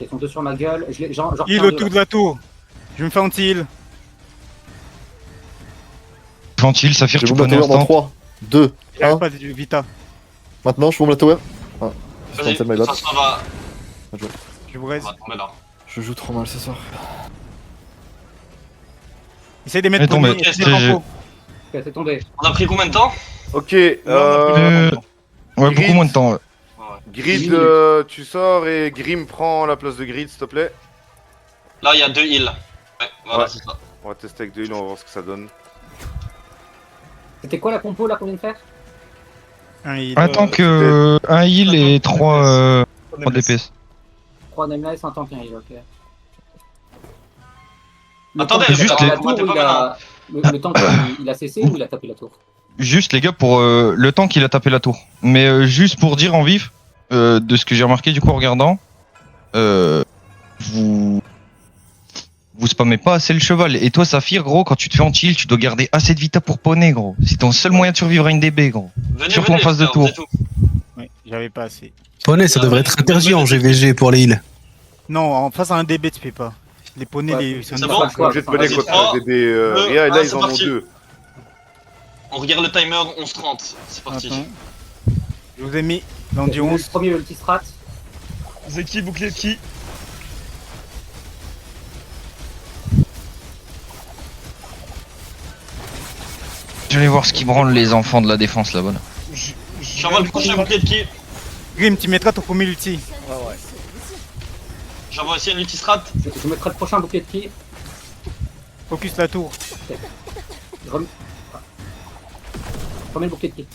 Ils sont deux sur ma gueule. J'en Heal retiens deux, autour là. de la tour. Je me fais anti-heal. Gentil, Saphir, Je tu bombe la prenais tower dans instant. 3, 2, J'arrive 1. pas de Vita. Maintenant, je bombe la tower. Ah, c'est Vas-y, cancel my bad. ça s'en va. Je vous On reste. va tomber là. Je joue trop mal ce soir. Essaye de mettre Mais Pony tombe, et GG. Campo. Ok, c'est tombé. On a pris combien de temps? Ok, Ouais, beaucoup Grid. moins de temps. Ouais. Grid, tu sors et Grim prend la place de Grid, s'il te plaît. Là, il y a 2 heals. Ouais, voilà, Ouais. c'est ça. On va tester avec 2 heals, on va voir ce que ça donne. C'était quoi la compo là qu'on vient de faire? Un heal. Un tank, un heal et 3 DPS. 3 Nameless, un tank et un heal, ok. Attendez, tank, juste il a les- tapé la tour, ou il a... le tank il a cessé ou il a tapé la tour? Juste les gars, pour le temps qu'il a tapé la tour. Mais juste pour dire en vif, de ce que j'ai remarqué du coup en regardant, vous spammez pas assez le cheval. Et toi Saphir, gros, quand tu te fais anti-heal, tu dois garder assez de vita pour poney, gros. C'est ton seul moyen de survivre à une DB, gros. Venez, Surtout en venez, phase de frère, tour. c'est tout. Ouais, j'avais pas assez. Poney, ça devrait être interdit en GVG pour les heals. Non, en face à un DB, tu fais pas. Les poneys, Ouais, les. c'est bon, pas le choix, Obligé de enfin, poney vas-y, contre trois, DB Ria, et un, là ils c'est en ont parti. 2. On regarde le timer, 11h30. C'est parti. Attends. Je vous ai mis Le l'endurance. premier ulti-strat. Zeki, bouclier de qui? Je vais voir ce qui branle les enfants de la défense là-bas. Là. J'envoie le prochain bouclier de qui? Grim, tu mettras ton premier ulti. J'envoie aussi un multistrat. Je mettrai le prochain bouclier de qui. Focus la tour. Je remets le bouclier de qui.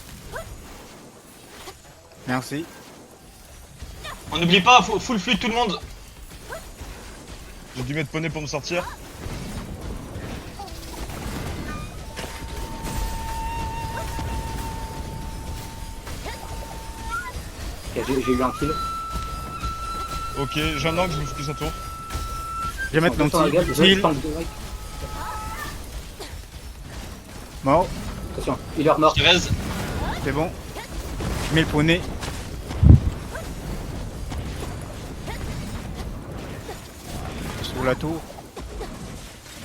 Merci. On n'oublie pas, full flux tout le monde. J'ai dû mettre poney pour me sortir. Ok, j'ai eu un kill. Ok, j'ai un angle, je me focus à tour. Je vais mettre Sur la gueule, l'anti. je Heal. tank de mec. Mort. Attention, healer mort. Thérèse, C'est bon. Je mets le poney. Sur la tour.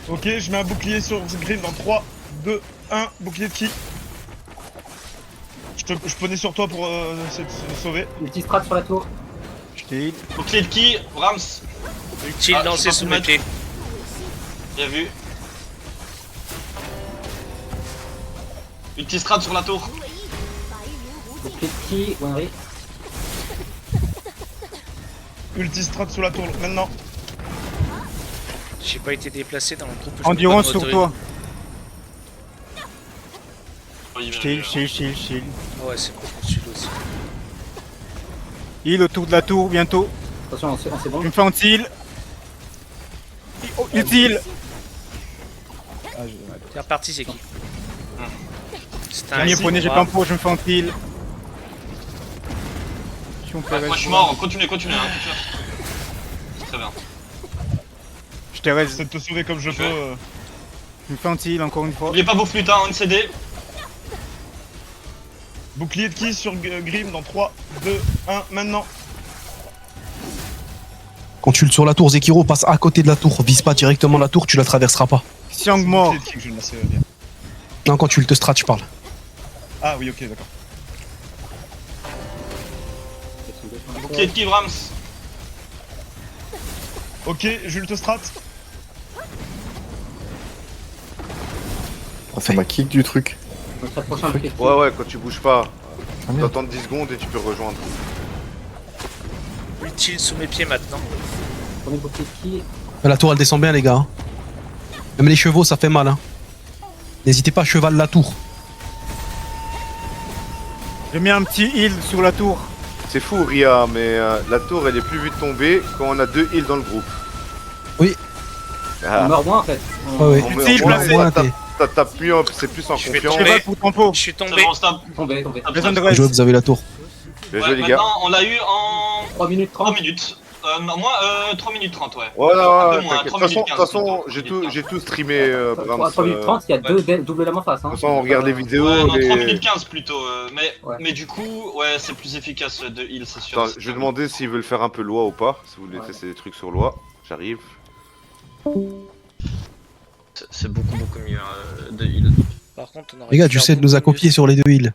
Ok, je mets un bouclier sur Grim dans 3, 2, 1, bouclier de qui? Je poney sur toi pour essayer de se sauver. Ulti-strat sur la tour. Je t'ai heal. bouclier de qui? Rams. Utile Ah, lancé je sous peux mes mettre. pieds. Bien vu. Multistrat sur la tour. Bouclier de qui. Winry. Ultistrat sous la tour, maintenant. J'ai pas été déplacé dans le groupe. je peux Endurance pas sur me toi. Oui, Je bien t'ai heal, vu. je t'ai heal, je t'ai heal, je t'ai heal. Ouais, c'est bon, je suis aussi. Heal autour de la tour bientôt. Attention, on s'est bon. Je me fais anti-heal. Oh, heal. C'est reparti, c'est qui? C'est Dernier poney, j'ai pas pas un pot, je me fais anti-heal. Si on peut Ouais, moi je suis mort, continuez, hein, continuez. Très bien. Je te reste. J'essaie de te sauver comme je Je peux. vais. Je me fais anti-heal encore une fois. N'oubliez pas vos flûtes, hein, on CD. Bouclier de qui sur Grim dans 3, 2, 1, maintenant. Quand tu le sur la tour, Zekiro passe à côté de la tour. Vise pas directement la tour, tu la traverseras pas. Xiang mort. Bouclier de qui que je vais me masser bien. Non, quand tu le te strat, je parle. Ah oui, ok, d'accord. Bouclier de qui, Rams? Ok, Jules strat. Ah, ça m'a kick du truc. Je mettrai le prochain bouclier de qui. Ouais, quand tu bouges pas, Ah, merde. t'attends 10 secondes et tu peux rejoindre. utile sous mes pieds maintenant. Premier bouclier de qui. La tour, elle descend bien, les gars. Hein. Même les chevaux, ça fait mal. Hein. N'hésitez pas à cheval la tour. J'ai mis un petit heal sur la tour. C'est fou Ria, mais la tour elle est plus vite tombée quand on a 2 heals dans le groupe. Oui. On Ah, meurt moins en fait. Ouais, ouais. on Utile, meurt placé. moins, t'as plus, c'est plus en Je vais confiance. tomber. Cheval pour tempo. Je suis C'est tombé. bon, stop. Tombé. Besoin de Jouez, reste. vous avez la tour. Bien Ouais, joué les gars. maintenant on l'a eu en 3 minutes 3 30. minutes. Non, moi, 3 minutes 30, ouais. Ouais, ouais, Un peu ouais, moins, t'inquiète. 3 De toute minutes 15. façon, plutôt. j'ai tout streamé, Brahms. À 3 minutes 30, il y a double lame en face. De toute façon, on regarde les vidéos. Ouais, non, 3 les... minutes 15 plutôt. Ouais. Mais du coup, ouais, c'est plus efficace de heal, c'est sûr. Attends, je vais demander s'ils veulent faire un peu loi ou pas. Si vous voulez tester des trucs sur loi, j'arrive. C'est beaucoup mieux de heal. Par contre, on aurait Les gars, pu tu faire sais de nous beaucoup accomplir mieux. sur les 2 heals.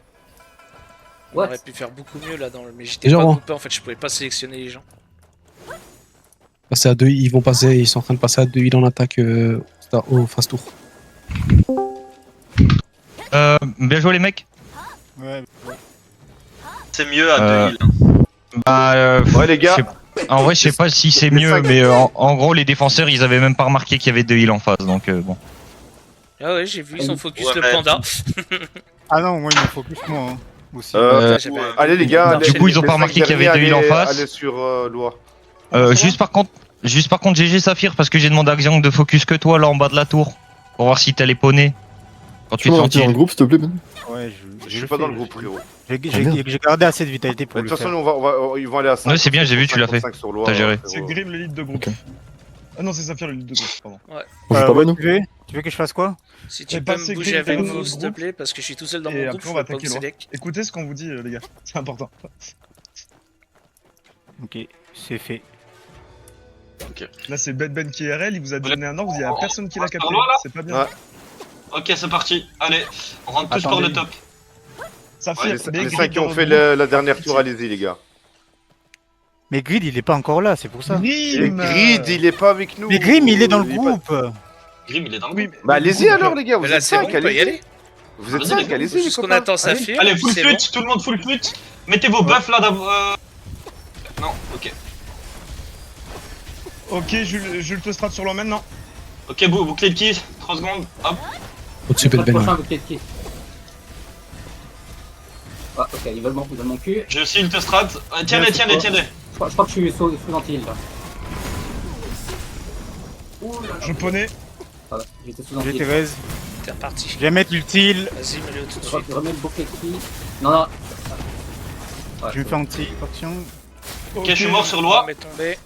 On What? aurait pu faire beaucoup mieux là, mais j'étais Déjà, pas bon. groupé en fait, je pouvais pas sélectionner les gens. Passer à 2, ils sont en train de passer à 2 heals en attaque au phase tour. Bien joué les mecs. Ouais. C'est mieux à Euh, 2 heal. Bah, Ouais, les gars. je sais- en vrai, je sais pas si c'est les mieux, cinq- mais en gros, les défenseurs, ils avaient même pas remarqué qu'il y avait 2 heals en face, donc bon. Ah ouais, j'ai vu, ils ont focus Ouais, le mais- panda. Ah non, moi il me focus moi. Hein. Aussi. Euh, J'avais un- Allez, les gars. Du coup, ils ont pas remarqué qu'il y avait 2 heals en face. Allez sur loi. Juste par contre, GG Saphir, parce que j'ai demandé à Xiang de focus que toi là en bas de la tour, pour voir si t'as les poneys. Quand Tu tu peux te me sens rentrer dans le groupe, s'il te plaît, Ben? Ouais, Je suis pas dans le groupe, frérot. J'ai gardé assez de vitalité pour De le toute faire. façon, ils vont aller à 5. Ouais, c'est bien, j'ai vu, tu l'as fait. T'as géré. C'est Grim le lead de groupe. Ok. Ah non, c'est Saphir le lead de groupe, pardon. On joue pas Ben, nous? Tu veux que je fasse quoi? Si tu Mais peux me passez bouger Grim avec dans vous le s'il te groupe. plaît, parce que je suis tout seul dans Et mon après, groupe, on je va peux pas attaquer vous loin. select. Écoutez ce qu'on vous dit, les gars. C'est important. Ok, c'est fait. Là, c'est Ben qui est RL, il vous a donné un ordre, il y a personne qui l'a capté. Voilà. C'est pas bien. Ouais. Ok, c'est parti. Allez, on rentre tous pour Attendez. le top. Saphir, Les 5 qui ont fait la dernière tour, allez-y, les gars. Mais Grid, il est pas encore là, c'est pour ça. Et Grim Grid, il est pas avec nous. Mais Grim, il est dans le est pas- groupe. Grim, il est dans le Oui, groupe. Bah, allez-y alors, les gars. Vous Mais là, êtes c'est bon, 5, on peut y allez-y. aller. Vous êtes Vas-y, 5, allez-y, les Juste qu'on copains. attend Allez. Saphir. Allez, full c'est flûte, bon. tout le monde full flûte. Mettez vos buffs là d'abord. Non, ok. Ok, Jules te strat sur l'eau maintenant. Ok, bouclier de qui 3 secondes, hop. Au-dessus Le Ben. prochain bouquet de qui? Ah, ok, ils veulent mon cul. J'ai aussi une strat. Tiens-les. Je crois que je suis sous anti là. Je poney. Ah ouais, j'étais sous J'ai anti. Thérèse. T'es reparti. Je vais mettre l'utile. Vas-y, mets-le tout de Je suite. remets le bouquet de qui? Non. Ouais, Je me fais anti action. Ok, je suis mort sur loi. On est tombé.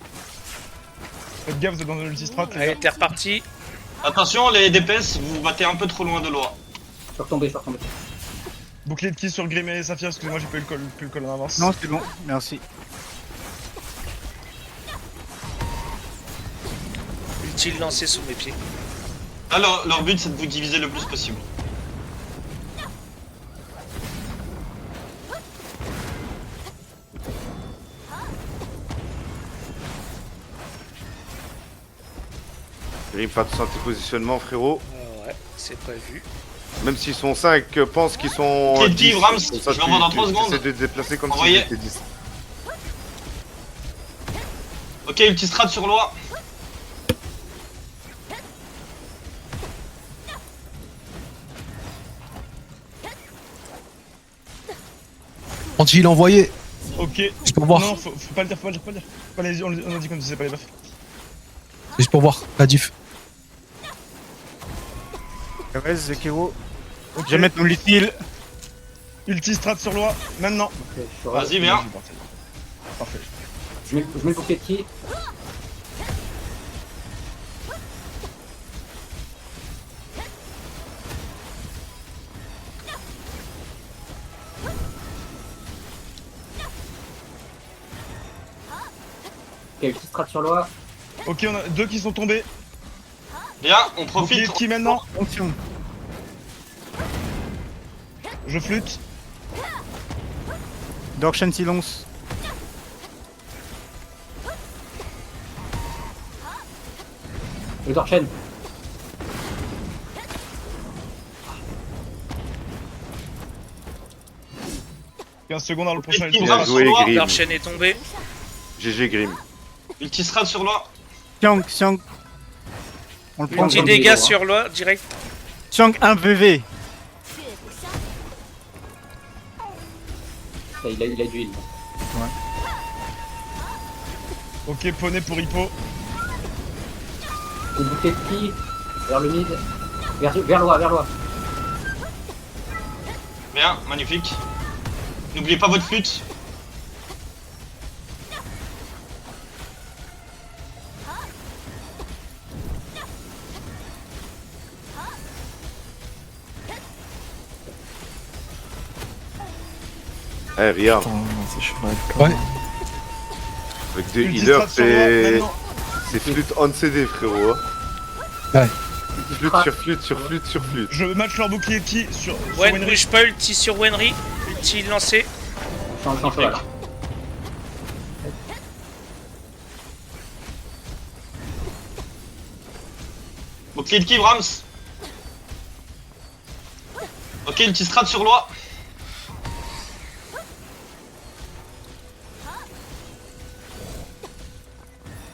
Faites gaffe, vous êtes dans un multistrat. Allez, t'es reparti. Attention, les DPS, vous battez un peu trop loin de loi. Je suis retombé. Bouclier de qui sur Grim et Saphir, excusez-moi, j'ai pas eu le col en avance. Non, c'est bon, merci. Utile lancé sous mes pieds. Là, leur but, c'est de vous diviser le plus possible. Grim, fais attention à tes positionnements, frérot. Ouais, c'est prévu. Même s'ils sont 5, pensent qu'ils sont. Qui est dit, 10, Brahms, comme ça, je l'envoie dans 3 secondes. Essaie de te déplacer comme si Envoyez. c'était 10. Ok, ultistrat sur loi. Anti-heal envoyé. Ok. Juste pour voir. Non, faut pas le dire, faut pas le dire. Allez-y, on a dit comme si c'est pas les buffs. Juste pour voir. La diff. Thérèse, Zekiro. Ok. Je vais mettre mon utile. Ultistrat sur loi, maintenant. Ok, je suis Vas-y, viens. Parfait. Je mets le bouquet de qui? Ok, ultistrat sur loi. Ok, on a 2 qui sont tombés. Bien, on Bouclier profite. de qui maintenant? Attention. Je flûte. Dorshan silence. Le Dorchen. « 15 secondes dans le prochain Bien ultistrat. joué, Grim. Leur chaîne est tombée. GG Grim. Ultistrat sur loi. Xiang. On le prend. Petit Prends dégâts le sur loi, direct. Xiang 1 VV. Il a du heal. Ok, poney pour Hippo. Le bouquet de qui? Vers le mid. Vers loi. Bien, magnifique. N'oubliez pas votre flûte. Eh, regarde, Putain, c'est chiant. Ouais. avec deux Ulti healers, strat sur moi, c'est. maintenant. C'est flûte on CD, frérot. Hein. Ouais. Flûte sur flûte sur flûte sur flûte. Je match leur bouclier qui sur Wen Winry. bouge pas, ulti sur Wenry. Ulti lancé. Change cheval. Bouclier de qui, Brahms? Ok, une petite strat sur loi.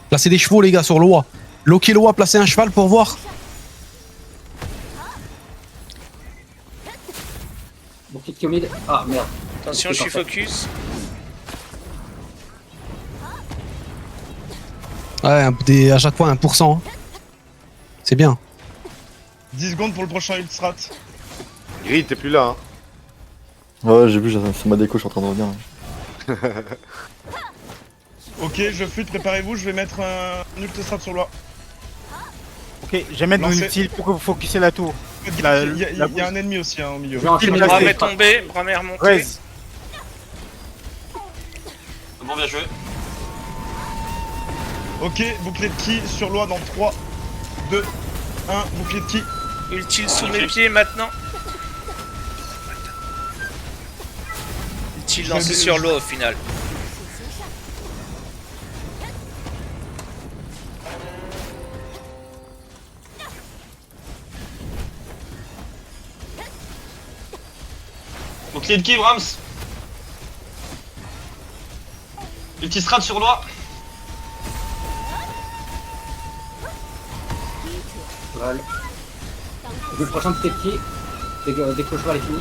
Placez des chevaux, les gars, sur Loa. Loki Loa, placez un cheval pour voir. Bouclier de Kiomid. Ah merde. Attention, je suis focus. Ouais, à chaque fois 1%. C'est bien. 10 secondes pour le prochain ult strat. Gris, t'es plus là, hein. Ouais, j'ai vu, c'est ma déco, je suis en train de revenir. Ok, je flûte, préparez-vous, je vais mettre un ult strat sur loi. Ok, je vais mettre mon Lancez. utile pour que vous focussiez la tour. Il y, La- y a un ennemi aussi hein, au milieu. Je vais enchaîner Bras Bram les est tombé, Bram est remonté. 13. Bon, bien joué. Ok, bouclier de ki sur loi dans 3, 2, 1, bouclier de ki. Ulti sous mes pieds maintenant. Ulti lancé sur l'eau au final. Bouclier de qui, Brahms? Une petite strat sur loi. cheval. Le prochain bouclier de Ki. Dès que le cheval est fini.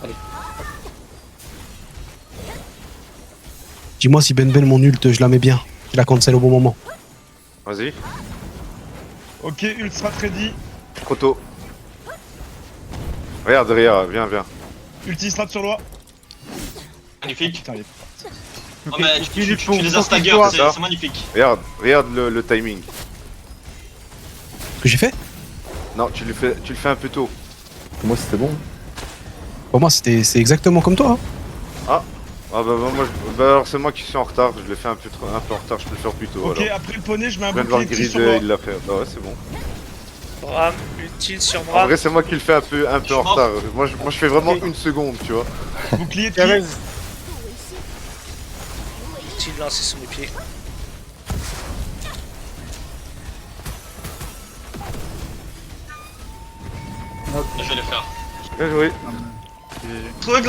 Allez. Dis-moi si Ben mon ult, je la mets bien. Je la cancel au bon moment. Vas-y, Ok, ult strat ready. trop tôt. Regarde derrière, viens, viens. Ulti strat sur loi. Magnifique. Putain, les... Oh, mais tu Utile pour les focus instaggers, toi. c'est magnifique. Regarde le timing. Ce que j'ai fait? Non, tu le fais un peu tôt. Pour moi, c'était bon. Pour moi, c'est exactement comme toi. Hein. Ah bah alors c'est moi qui suis en retard, je l'ai fait un peu en retard, je peux le faire plus tôt Ok, alors. après le poney, je mets un Je viens de voir bouclier de ki Grid, sur loi. il l'a fait. Bah ouais, c'est bon. Bram, ulti sur En Bram. vrai, c'est moi qui le fais un peu en Je pense. retard. Moi, je fais vraiment Ok. une seconde, tu vois. Bouclier de Carrez. ki. Ulti lancé sous mes pieds. Je vais les faire. Bien joué. Truc là.